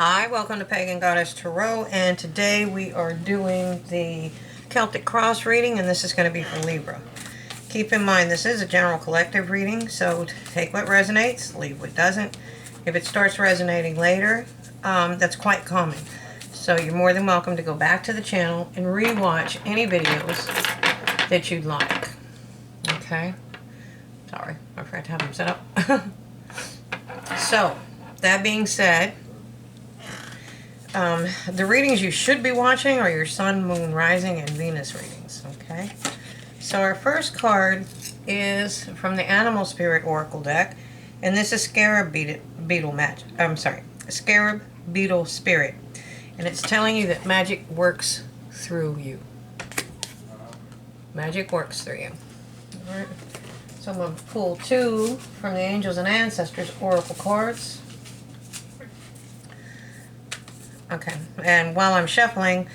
Hi, welcome to Pagan Goddess Tarot, and today we are doing the Celtic Cross reading, and this is going to be for Libra. Keep in mind, this is a general collective reading, so take what resonates, leave what doesn't. If it starts resonating later, that's quite common. So you're more than welcome to go back to the channel and re-watch any videos that you'd like. Okay? Sorry, I forgot to have them set up. So, that being said, the readings you should be watching are your Sun, Moon, Rising, and Venus readings, okay? So our first card is from the Animal Spirit Oracle deck, and this is Scarab Beetle Spirit, and it's telling you that magic works through you. Magic works through you. All right. So I'm going to pull two from the Angels and Ancestors Oracle cards. Okay, and while I'm shuffling,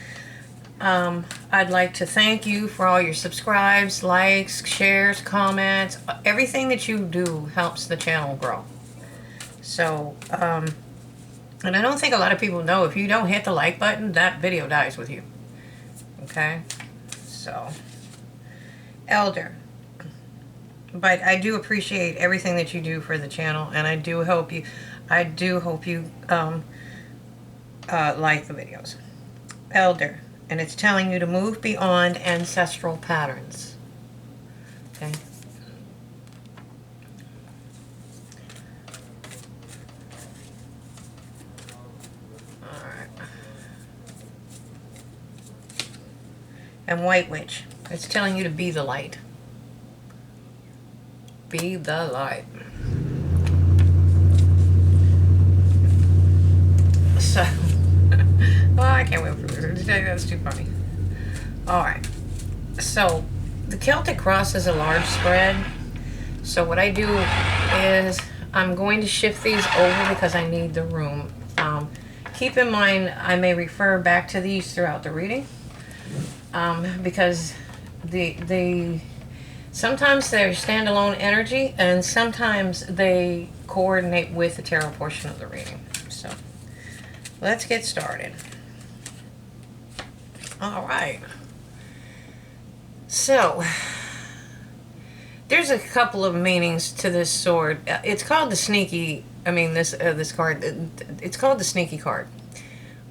I'd like to thank you for all your subscribes, likes, shares, comments. Everything that you do helps the channel grow. So, and I don't think a lot of people know, if you don't hit the like button, that video dies with you. Okay? So, Elder. But I do appreciate everything that you do for the channel, and I do hope you like the videos. Elder, and it's telling you to move beyond ancestral patterns. Okay. Alright. And White Witch, it's telling you to be the light. Be the light. So, oh, I can't wait for this. That's too funny. Alright. So, the Celtic Cross is a large spread. So what I do is I'm going to shift these over because I need the room. Keep in mind, I may refer back to these throughout the reading. Because sometimes they're standalone energy, and sometimes they coordinate with the tarot portion of the reading. So, let's get started. All right. So, there's a couple of meanings to this sword. It's called the sneaky. I mean, this card. It's called the sneaky card.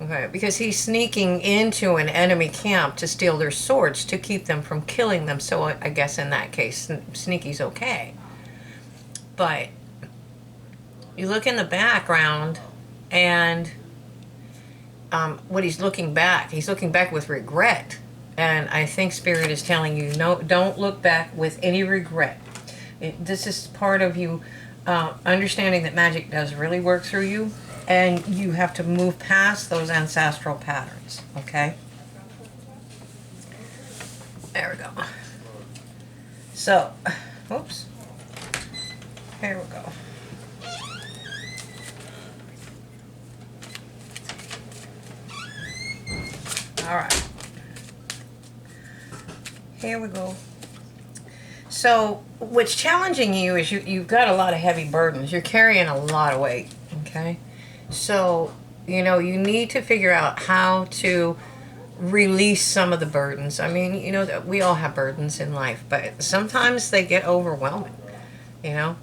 Okay, because he's sneaking into an enemy camp to steal their swords to keep them from killing them. So I guess in that case, sneaky's okay. But you look in the background, and what he's looking back with regret. And I think Spirit is telling you, no, don't look back with any regret. This is part of you understanding that magic does really work through you, and you have to move past those ancestral patterns, okay? There we go. So, oops. Here we go. All right. Here we go. So, what's challenging you is you've got a lot of heavy burdens. You're carrying a lot of weight, okay? So, you know, you need to figure out how to release some of the burdens. I mean, you know, we all have burdens in life, but sometimes they get overwhelming, you know?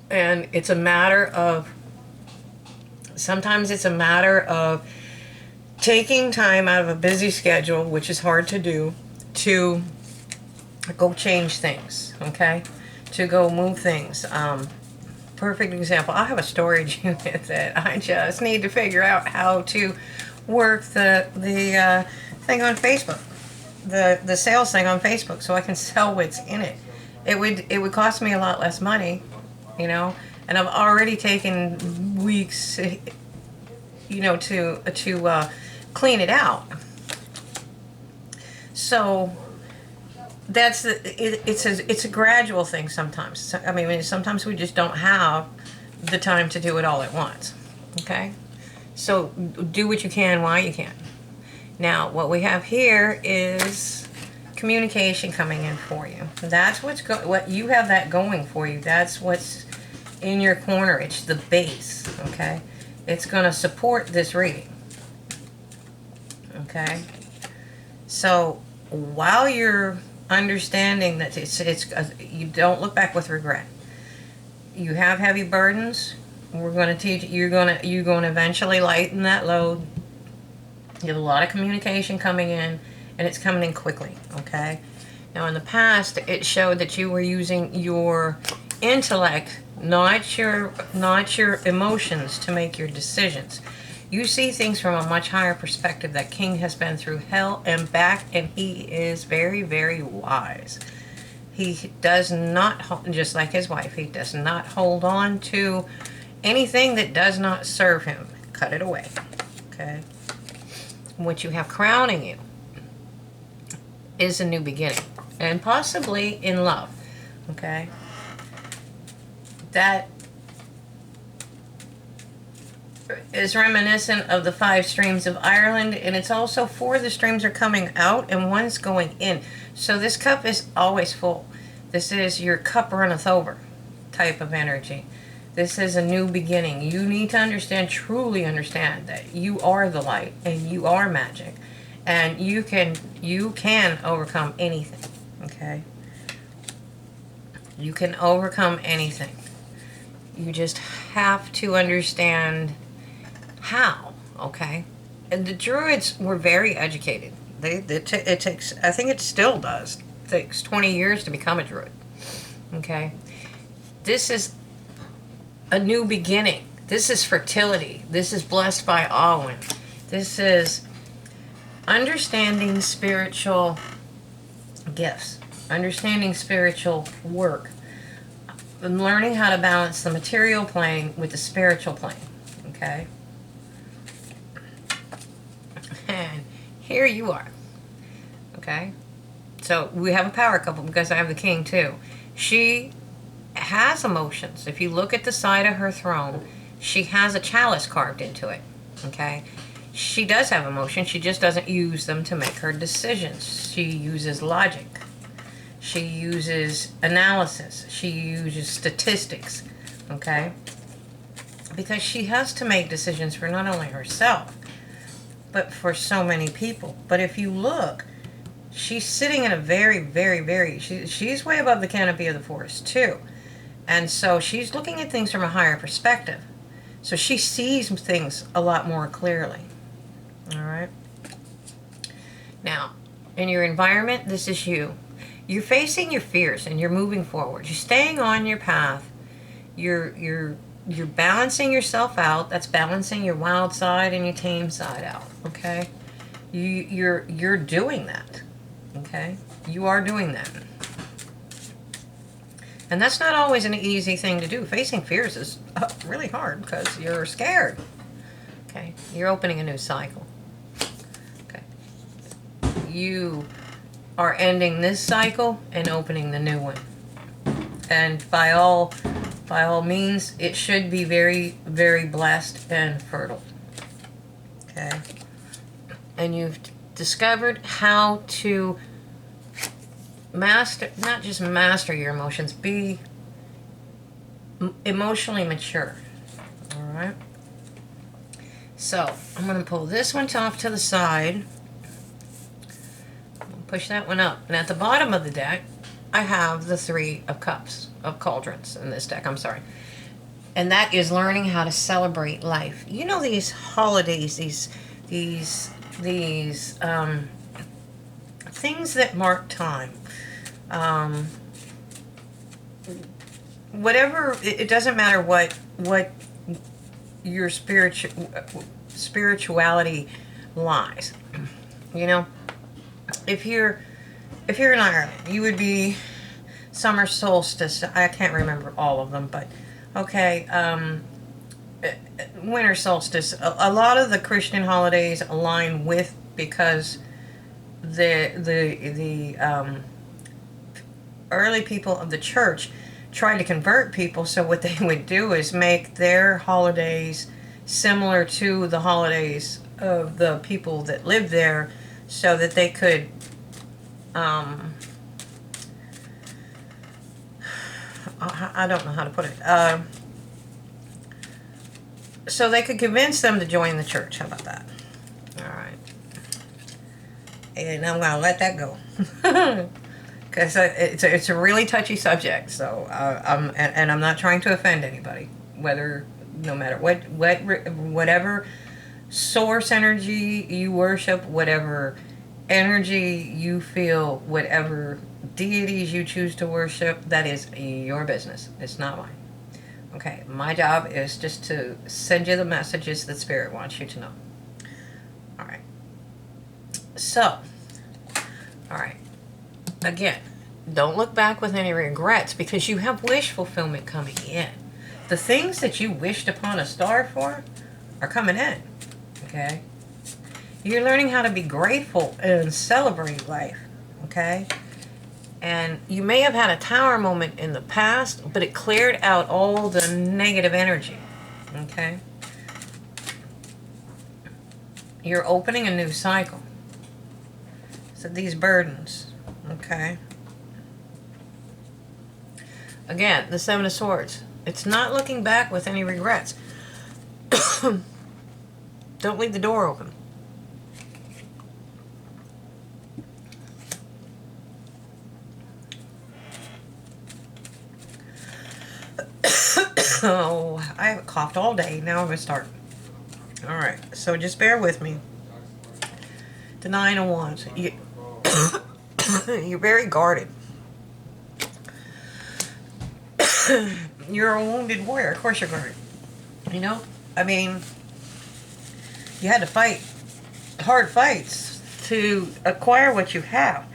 And it's a matter of, sometimes it's a matter of taking time out of a busy schedule, which is hard to do, to go change things, okay? To go move things. Perfect example, I have a storage unit that I just need to figure out how to work the thing on Facebook, the sales thing on Facebook, so I can sell what's in it. It would cost me a lot less money, you know, and I've already taken weeks, you know, to clean it out. So it's a gradual thing sometimes. I mean, sometimes we just don't have the time to do it all at once. Okay? So do what you can while you can. Now, what we have here is communication coming in for you. That's what you have that going for you. That's what's in your corner. It's the base, okay? It's going to support this reading. Okay? So while you're understanding that you don't look back with regret. You have heavy burdens. We're going to teach you're going to eventually lighten that load. You have a lot of communication coming in, and it's coming in quickly, okay? Now in the past, it showed that you were using your intellect, not your emotions, to make your decisions. You see things from a much higher perspective. That king has been through hell and back, and he is very, very wise. He does not, just like his wife, he does not hold on to anything that does not serve him. Cut it away, okay? What you have crowning you is a new beginning, and possibly in love, okay? That is reminiscent of the 5 streams of Ireland, and it's also 4 of the streams are coming out and 1's going in. So this cup is always full. This is your cup runneth over type of energy. This is a new beginning. You need to understand, truly understand, that you are the light and you are magic, and you can overcome anything, okay? You can overcome anything. You just have to understand how, okay? And the Druids were very educated. It takes, I think it still does, it takes 20 years to become a Druid, okay? This is a new beginning. This is fertility. This is blessed by Alwyn. This is understanding spiritual gifts, understanding spiritual work, and learning how to balance the material plane with the spiritual plane, okay? And here you are, okay? So we have a power couple because I have the king too. She has emotions. If you look at the side of her throne, she has a chalice carved into it, okay? She does have emotions. She just doesn't use them to make her decisions. She uses logic. She uses analysis. She uses statistics, okay? Because she has to make decisions for not only herself, but for so many people. But if you look, she's sitting in a very, very, very, she's way above the canopy of the forest too. And so she's looking at things from a higher perspective. So she sees things a lot more clearly. All right? Now, in your environment, this is you. You're facing your fears and you're moving forward. You're staying on your path. You're balancing yourself out. That's balancing your wild side and your tame side out. Okay? You're doing that. Okay? You are doing that. And that's not always an easy thing to do. Facing fears is really hard because you're scared. Okay? You're opening a new cycle. Okay? You are ending this cycle and opening the new one. And by all means, it should be very, very blessed and fertile. Okay? And you've discovered how to master, not just master your emotions, be emotionally mature. All right? So, I'm going to pull this one off to the side. Push that one up. And at the bottom of the deck, I have the 3 of cups, of cauldrons in this deck, I'm sorry. And that is learning how to celebrate life. You know, these holidays, these things that mark time. Whatever, it doesn't matter what your spirituality lies. You know, if you're in Ireland, you would be summer solstice. I can't remember all of them, but okay. Winter solstice. A lot of the Christian holidays align with, because the early people of the church tried to convert people, so what they would do is make their holidays similar to the holidays of the people that lived there, so that they could I don't know how to put it, so they could convince them to join the church. How about that? All right. And I'm going to let that go. Because it's a really touchy subject. So I'm not trying to offend anybody. No matter whatever source energy you worship, whatever energy you feel, whatever deities you choose to worship, that is your business. It's not mine. Okay, my job is just to send you the messages that Spirit wants you to know. All right. So, all right. Again, don't look back with any regrets because you have wish fulfillment coming in. The things that you wished upon a star for are coming in. Okay? You're learning how to be grateful and celebrate life. Okay? And you may have had a tower moment in the past, but it cleared out all the negative energy. Okay? You're opening a new cycle. So these burdens. Okay? Again, the Seven of Swords. It's not looking back with any regrets. Don't leave the door open. Oh, I haven't coughed all day. Now I'm going to start. All right. So just bear with me. The Nine of Wands. You're very guarded. You're a wounded warrior. Of course you're guarded. You know? I mean, you had to fight hard fights to acquire what you have.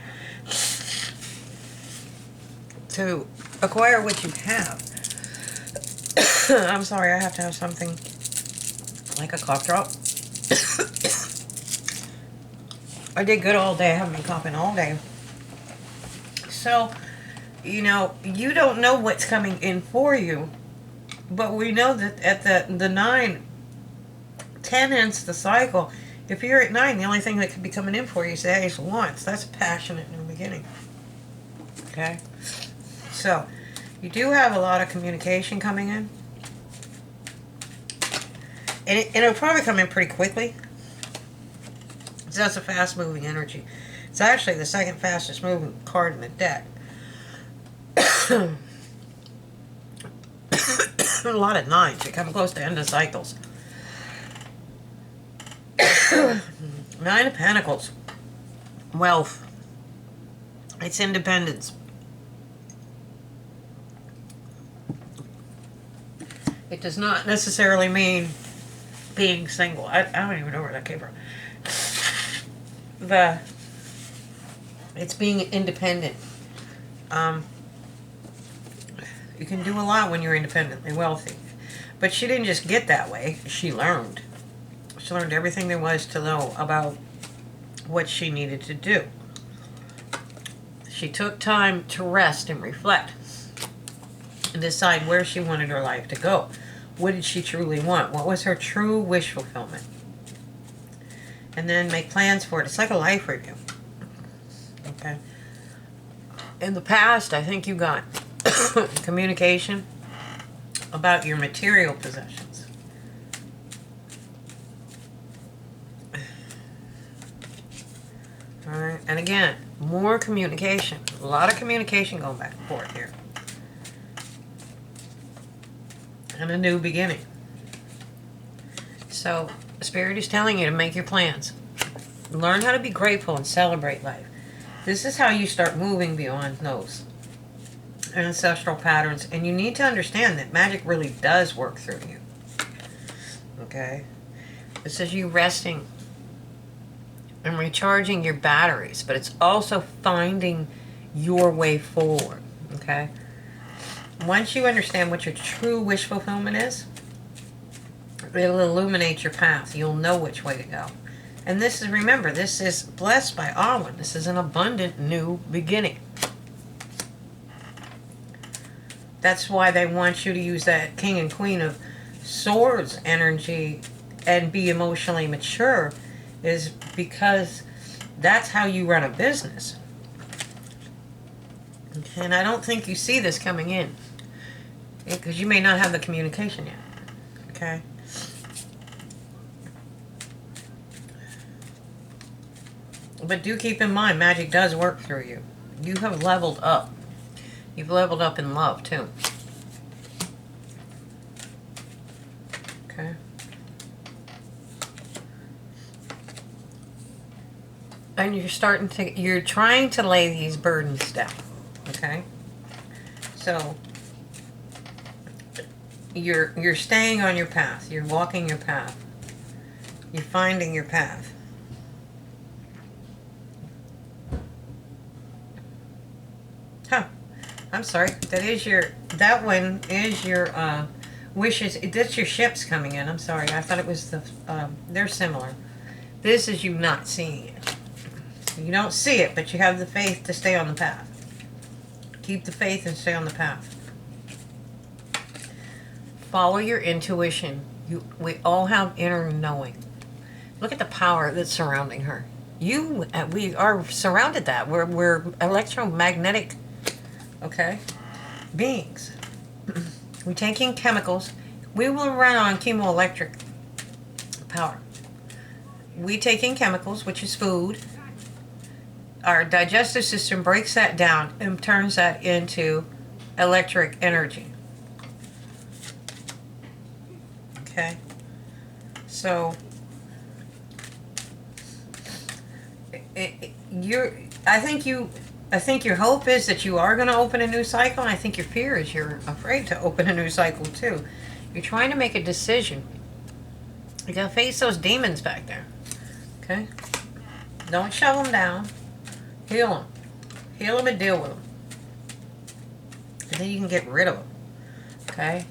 To acquire what you have. I'm sorry, I have to have something like a cough drop. I did good all day. I haven't been coughing all day. So, you know, you don't know what's coming in for you. But we know that at the 9, 10 ends the cycle. If you're at 9, the only thing that could be coming in for you is the Ace of Wands. That's a passionate new beginning. Okay? So, you do have a lot of communication coming in. And it'll probably come in pretty quickly. So that's a fast-moving energy. It's actually the second fastest moving card in the deck. A lot of 9s. You're coming close to end of cycles. 9 of Pentacles. Wealth. It's independence. It does not necessarily mean being single. I don't even know where that came from. It's being independent. You can do a lot when you're independently wealthy. But she didn't just get that way. She learned. She learned everything there was to know about what she needed to do. She took time to rest and reflect and decide where she wanted her life to go. What did she truly want? What was her true wish fulfillment? And then make plans for it. It's like a life review. Okay. In the past, I think you got communication about your material possessions. Alright, and again, more communication. A lot of communication going back and forth here. And a new beginning. So, Spirit is telling you to make your plans. Learn how to be grateful and celebrate life. This is how you start moving beyond those ancestral patterns. And you need to understand that magic really does work through you. Okay? This is you resting and recharging your batteries. But it's also finding your way forward. Okay? Once you understand what your true wish fulfillment is, it'll illuminate your path. You'll know which way to go. And this is, remember, this is blessed by Awen. This is an abundant new beginning. That's why they want you to use that King and Queen of Swords energy and be emotionally mature, is because that's how you run a business. And I don't think you see this coming in, because you may not have the communication yet. Okay? But do keep in mind, magic does work through you. You have leveled up. You've leveled up in love, too. Okay. And you're trying to lay these burdens down. Okay? So, you're staying on your path. You're walking your path. You're finding your path. Huh. I'm sorry. That one is your wishes. That's your ships coming in. I'm sorry. I thought it was the, they're similar. This is you not seeing it. You don't see it, but you have the faith to stay on the path. Keep the faith and stay on the path. Follow your intuition. We all have inner knowing. Look at the power that's surrounding her. We are surrounded that. We're electromagnetic, okay, beings. We take in chemicals. We will run on chemoelectric power. We take in chemicals, which is food. Our digestive system breaks that down and turns that into electric energy. Okay, so I think your hope is that you are going to open a new cycle, and I think your fear is you're afraid to open a new cycle too. You're trying to make a decision. You got to face those demons back there. Okay, don't shove them down. Heal them and deal with them, and then you can get rid of them. Okay,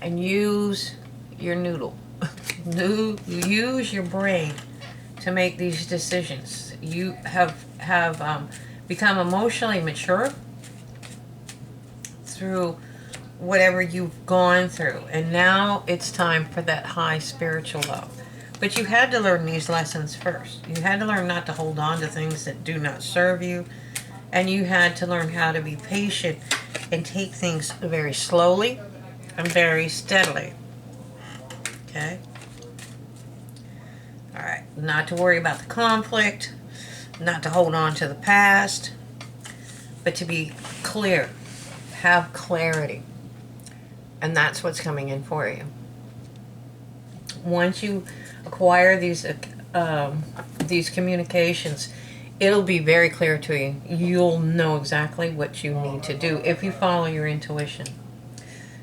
and use your noodle. Use your brain to make these decisions. You have become emotionally mature through whatever you've gone through, and now it's time for that high spiritual love. But you had to learn these lessons first. You had to learn not to hold on to things that do not serve you, and you had to learn how to be patient and take things very slowly and very steadily. Okay? All right. Not to worry about the conflict, not to hold on to the past, but to be clear. Have clarity. And that's what's coming in for you. Once you acquire these communications, it'll be very clear to you. You'll know exactly what you need to do if you follow your intuition.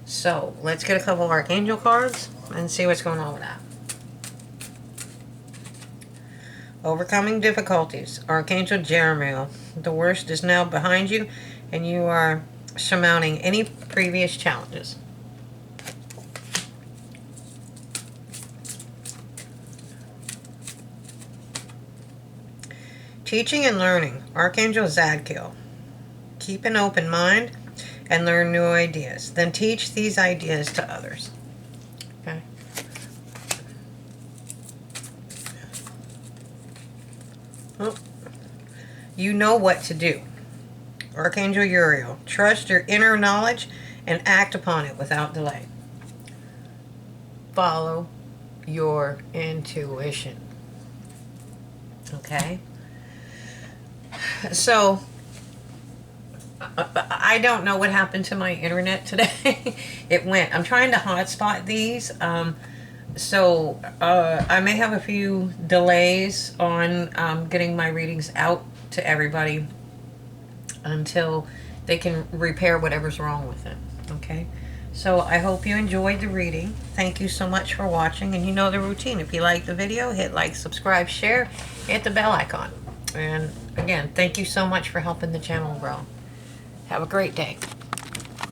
So, let's get a couple Archangel cards and see what's going on with that. Overcoming difficulties. Archangel Jeremiah. The worst is now behind you, and you are surmounting any previous challenges. Teaching and learning. Archangel Zadkiel. Keep an open mind and learn new ideas. Then teach these ideas to others. Okay. Well, you know what to do. Archangel Uriel. Trust your inner knowledge and act upon it without delay. Follow your intuition. Okay? So, I don't know what happened to my internet today. It went. I'm trying to hotspot these. So, I may have a few delays on getting my readings out to everybody until they can repair whatever's wrong with it. Okay? So, I hope you enjoyed the reading. Thank you so much for watching. And you know the routine. If you like the video, hit like, subscribe, share, hit the bell icon. And again, thank you so much for helping the channel grow. Have a great day.